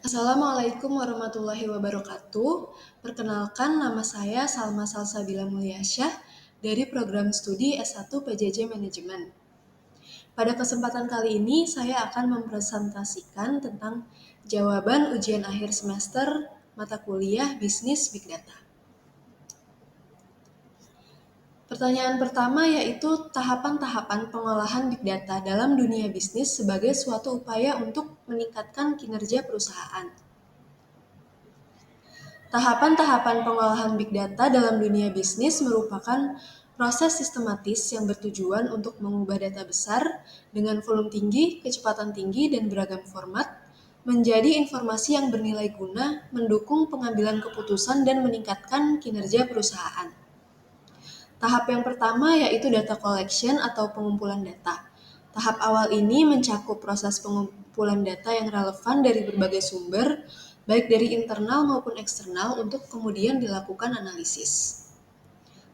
Assalamualaikum warahmatullahi wabarakatuh. Perkenalkan, nama saya Salma Salsabila Mulyasyah dari program studi S1 PJJ Manajemen. Pada kesempatan kali ini, saya akan mempresentasikan tentang jawaban ujian akhir semester mata kuliah Bisnis Big Data. Pertanyaan pertama yaitu tahapan-tahapan pengolahan Big Data dalam dunia bisnis sebagai suatu upaya untuk meningkatkan kinerja perusahaan. Tahapan-tahapan pengolahan Big Data dalam dunia bisnis merupakan proses sistematis yang bertujuan untuk mengubah data besar dengan volume tinggi, kecepatan tinggi, dan beragam format menjadi informasi yang bernilai guna, mendukung pengambilan keputusan, dan meningkatkan kinerja perusahaan. Tahap yang pertama yaitu data collection atau pengumpulan data. Tahap awal ini mencakup proses pengumpulan data yang relevan dari berbagai sumber, baik dari internal maupun eksternal untuk kemudian dilakukan analisis.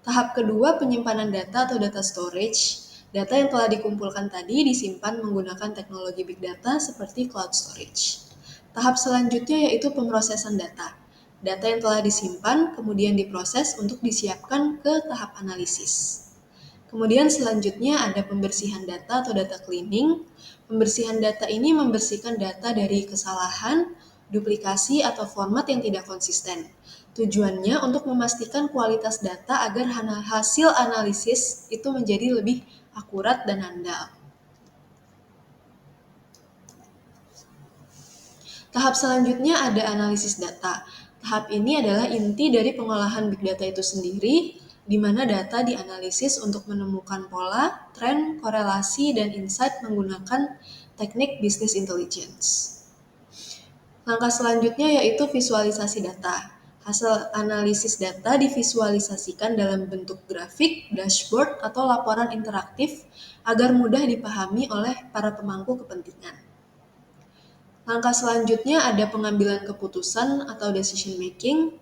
Tahap kedua penyimpanan data atau data storage. Data yang telah dikumpulkan tadi disimpan menggunakan teknologi big data seperti cloud storage. Tahap selanjutnya yaitu pemrosesan data. Data yang telah disimpan kemudian diproses untuk disiapkan ke tahap analisis. Kemudian selanjutnya ada pembersihan data atau data cleaning. Pembersihan data ini membersihkan data dari kesalahan, duplikasi, atau format yang tidak konsisten. Tujuannya untuk memastikan kualitas data agar hasil analisis itu menjadi lebih akurat dan handal. Tahap selanjutnya ada analisis data. Tahap ini adalah inti dari pengolahan big data itu sendiri, di mana data dianalisis untuk menemukan pola, tren, korelasi, dan insight menggunakan teknik business intelligence. Langkah selanjutnya yaitu visualisasi data. Hasil analisis data divisualisasikan dalam bentuk grafik, dashboard, atau laporan interaktif agar mudah dipahami oleh para pemangku kepentingan. Langkah selanjutnya ada pengambilan keputusan atau decision making.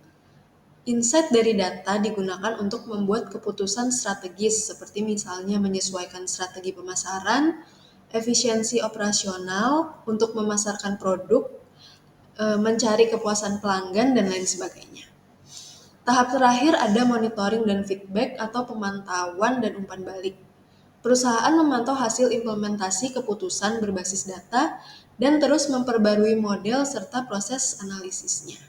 Insight dari data digunakan untuk membuat keputusan strategis seperti misalnya menyesuaikan strategi pemasaran, efisiensi operasional untuk memasarkan produk, mencari kepuasan pelanggan, dan lain sebagainya. Tahap terakhir ada monitoring dan feedback atau pemantauan dan umpan balik. Perusahaan memantau hasil implementasi keputusan berbasis data dan terus memperbarui model serta proses analisisnya.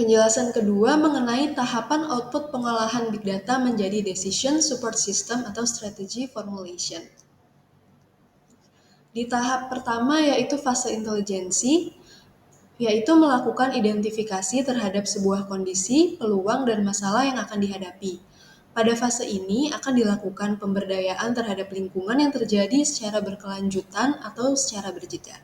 Penjelasan kedua mengenai tahapan output pengolahan big data menjadi decision support system atau strategy formulation. Di tahap pertama yaitu fase intelijensi, yaitu melakukan identifikasi terhadap sebuah kondisi, peluang, dan masalah yang akan dihadapi. Pada fase ini akan dilakukan pemberdayaan terhadap lingkungan yang terjadi secara berkelanjutan atau secara berjeda.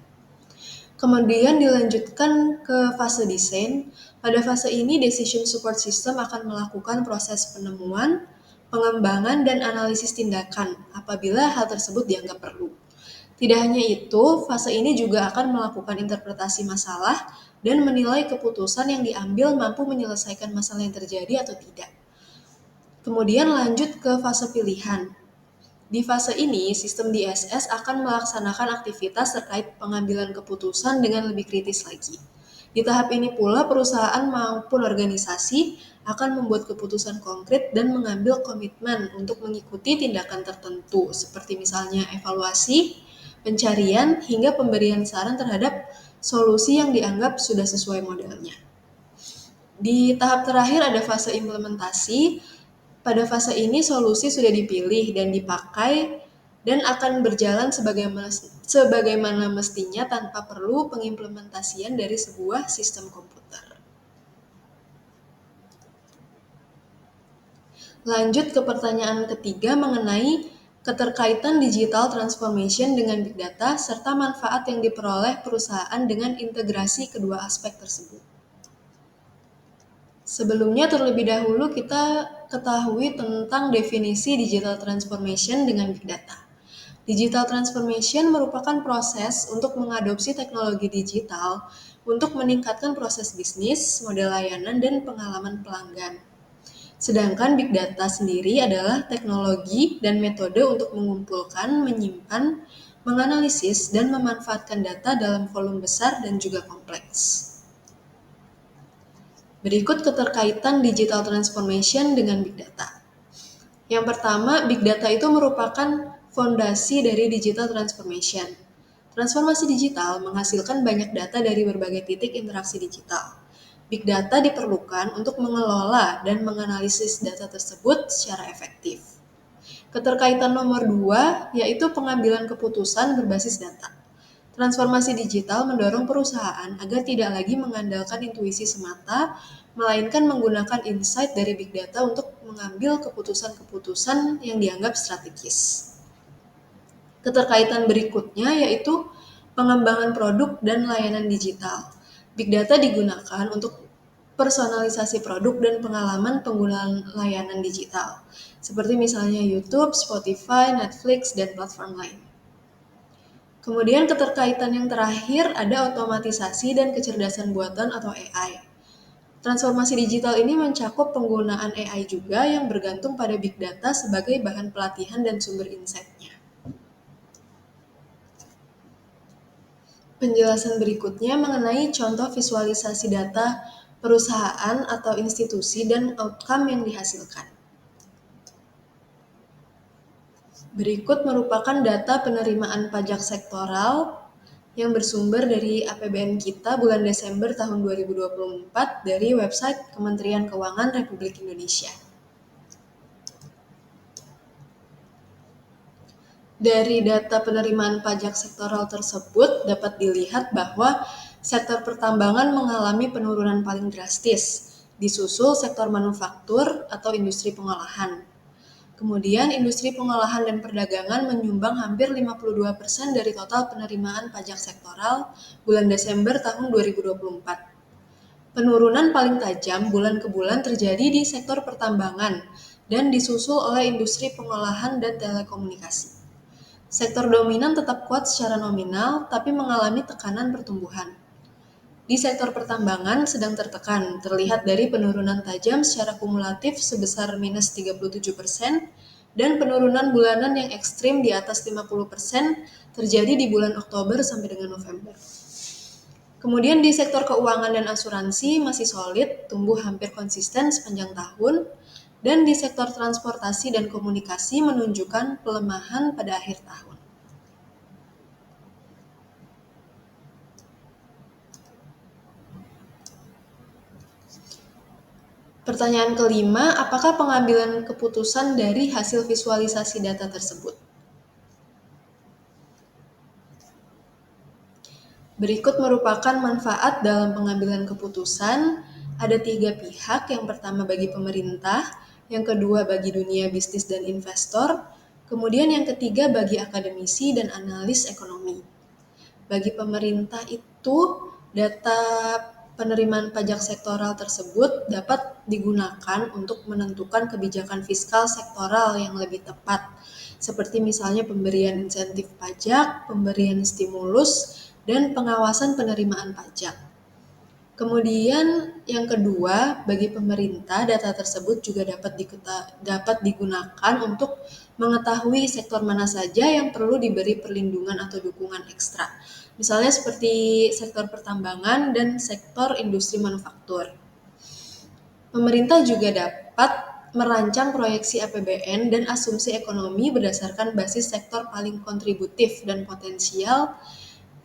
Kemudian dilanjutkan ke fase desain. Pada fase ini decision support system akan melakukan proses penemuan, pengembangan, dan analisis tindakan apabila hal tersebut dianggap perlu. Tidak hanya itu, fase ini juga akan melakukan interpretasi masalah dan menilai keputusan yang diambil mampu menyelesaikan masalah yang terjadi atau tidak. Kemudian lanjut ke fase pilihan. Di fase ini, sistem DSS akan melaksanakan aktivitas terkait pengambilan keputusan dengan lebih kritis lagi. Di tahap ini pula, perusahaan maupun organisasi akan membuat keputusan konkret dan mengambil komitmen untuk mengikuti tindakan tertentu, seperti misalnya evaluasi, pencarian, hingga pemberian saran terhadap solusi yang dianggap sudah sesuai modelnya. Di tahap terakhir ada fase implementasi. Pada fase ini solusi sudah dipilih dan dipakai dan akan berjalan sebagaimana mestinya tanpa perlu pengimplementasian dari sebuah sistem komputer. Lanjut ke pertanyaan ketiga mengenai keterkaitan digital transformation dengan big data serta manfaat yang diperoleh perusahaan dengan integrasi kedua aspek tersebut. Sebelumnya terlebih dahulu kita ketahui tentang definisi digital transformation dengan big data. Digital transformation merupakan proses untuk mengadopsi teknologi digital untuk meningkatkan proses bisnis, model layanan, dan pengalaman pelanggan. Sedangkan Big Data sendiri adalah teknologi dan metode untuk mengumpulkan, menyimpan, menganalisis, dan memanfaatkan data dalam volume besar dan juga kompleks. Berikut keterkaitan digital transformation dengan Big Data. Yang pertama, Big Data itu merupakan fondasi dari digital transformation. Transformasi digital menghasilkan banyak data dari berbagai titik interaksi digital. Big Data diperlukan untuk mengelola dan menganalisis data tersebut secara efektif. Keterkaitan nomor 2 yaitu pengambilan keputusan berbasis data. Transformasi digital mendorong perusahaan agar tidak lagi mengandalkan intuisi semata, melainkan menggunakan insight dari Big Data untuk mengambil keputusan-keputusan yang dianggap strategis. Keterkaitan berikutnya yaitu pengembangan produk dan layanan digital. Big Data digunakan untuk personalisasi produk dan pengalaman penggunaan layanan digital, seperti misalnya YouTube, Spotify, Netflix, dan platform lain. Kemudian keterkaitan yang terakhir ada otomatisasi dan kecerdasan buatan atau AI. Transformasi digital ini mencakup penggunaan AI juga yang bergantung pada Big Data sebagai bahan pelatihan dan sumber insight-nya. Penjelasan berikutnya mengenai contoh visualisasi data perusahaan atau institusi dan outcome yang dihasilkan. Berikut merupakan data penerimaan pajak sektoral yang bersumber dari APBN kita bulan Desember tahun 2024 dari website Kementerian Keuangan Republik Indonesia. Dari data penerimaan pajak sektoral tersebut dapat dilihat bahwa sektor pertambangan mengalami penurunan paling drastis, disusul sektor manufaktur atau industri pengolahan. Kemudian industri pengolahan dan perdagangan menyumbang hampir 52% dari total penerimaan pajak sektoral bulan Desember tahun 2024. Penurunan paling tajam bulan ke bulan terjadi di sektor pertambangan dan disusul oleh industri pengolahan dan telekomunikasi. Sektor dominan tetap kuat secara nominal tapi mengalami tekanan pertumbuhan. Di sektor pertambangan sedang tertekan, terlihat dari penurunan tajam secara kumulatif sebesar minus 37% dan penurunan bulanan yang ekstrim di atas 50% terjadi di bulan Oktober sampai dengan November. Kemudian di sektor keuangan dan asuransi masih solid, tumbuh hampir konsisten sepanjang tahun, dan di sektor transportasi dan komunikasi menunjukkan pelemahan pada akhir tahun. Pertanyaan kelima, apakah pengambilan keputusan dari hasil visualisasi data tersebut? Berikut merupakan manfaat dalam pengambilan keputusan. Ada 3 pihak, yang pertama bagi pemerintah, yang kedua bagi dunia bisnis dan investor, kemudian yang ketiga bagi akademisi dan analis ekonomi. Bagi pemerintah itu, data penerimaan pajak sektoral tersebut dapat digunakan untuk menentukan kebijakan fiskal sektoral yang lebih tepat, seperti misalnya pemberian insentif pajak, pemberian stimulus, dan pengawasan penerimaan pajak. Kemudian yang kedua, bagi pemerintah, data tersebut juga dapat digunakan untuk mengetahui sektor mana saja yang perlu diberi perlindungan atau dukungan ekstra. Misalnya seperti sektor pertambangan dan sektor industri manufaktur. Pemerintah juga dapat merancang proyeksi APBN dan asumsi ekonomi berdasarkan basis sektor paling kontributif dan potensial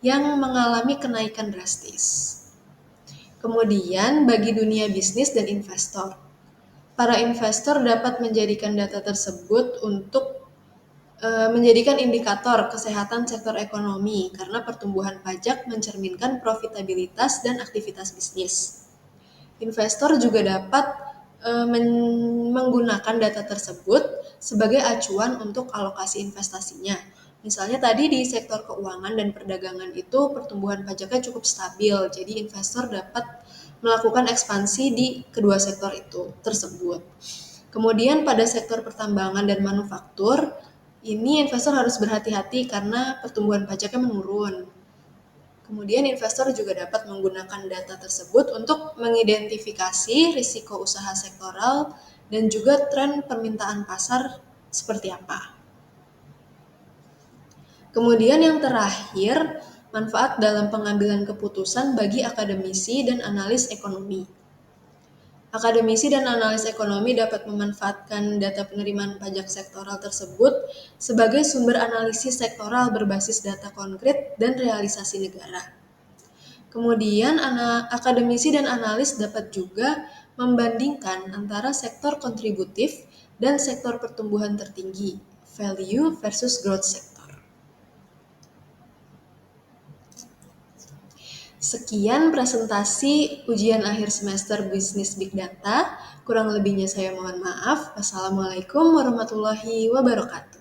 yang mengalami kenaikan drastis. Kemudian bagi dunia bisnis dan investor, para investor dapat menjadikan data tersebut untuk menjadikan indikator kesehatan sektor ekonomi karena pertumbuhan pajak mencerminkan profitabilitas dan aktivitas bisnis. Investor juga dapat menggunakan data tersebut sebagai acuan untuk alokasi investasinya. Misalnya tadi di sektor keuangan dan perdagangan itu pertumbuhan pajaknya cukup stabil, jadi investor dapat melakukan ekspansi di kedua sektor itu tersebut. Kemudian pada sektor pertambangan dan manufaktur, ini investor harus berhati-hati karena pertumbuhan pajaknya menurun. Kemudian investor juga dapat menggunakan data tersebut untuk mengidentifikasi risiko usaha sektoral dan juga tren permintaan pasar seperti apa. Kemudian yang terakhir, manfaat dalam pengambilan keputusan bagi akademisi dan analis ekonomi. Akademisi dan analis ekonomi dapat memanfaatkan data penerimaan pajak sektoral tersebut sebagai sumber analisis sektoral berbasis data konkret dan realisasi negara. Kemudian, akademisi dan analis dapat juga membandingkan antara sektor kontributif dan sektor pertumbuhan tertinggi, value versus growth sector. Sekian presentasi ujian akhir semester Bisnis Big Data. Kurang lebihnya saya mohon maaf. Wassalamualaikum warahmatullahi wabarakatuh.